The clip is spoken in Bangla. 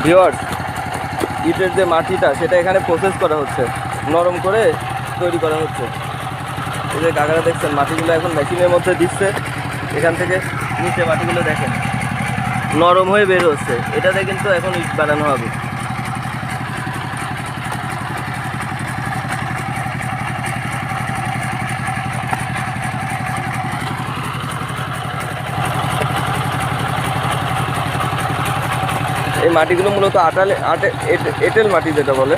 ভিউয়ার্স, ইটের যে মাটিটা সেটা এখানে প্রসেস করা হচ্ছে, নরম করে তৈরি করা হচ্ছে। এই যে কাকারা দেখছেন মাটিগুলো এখন মেশিনের মধ্যে দিচ্ছে, এখান থেকে নিচে মাটিগুলো দেখেন নরম হয়ে বের হচ্ছে, এটাতে কিন্তু এখন ইট বানানো হবে। এই মাটিগুলো মূলত এঁটেল মাটি যেটা বলে,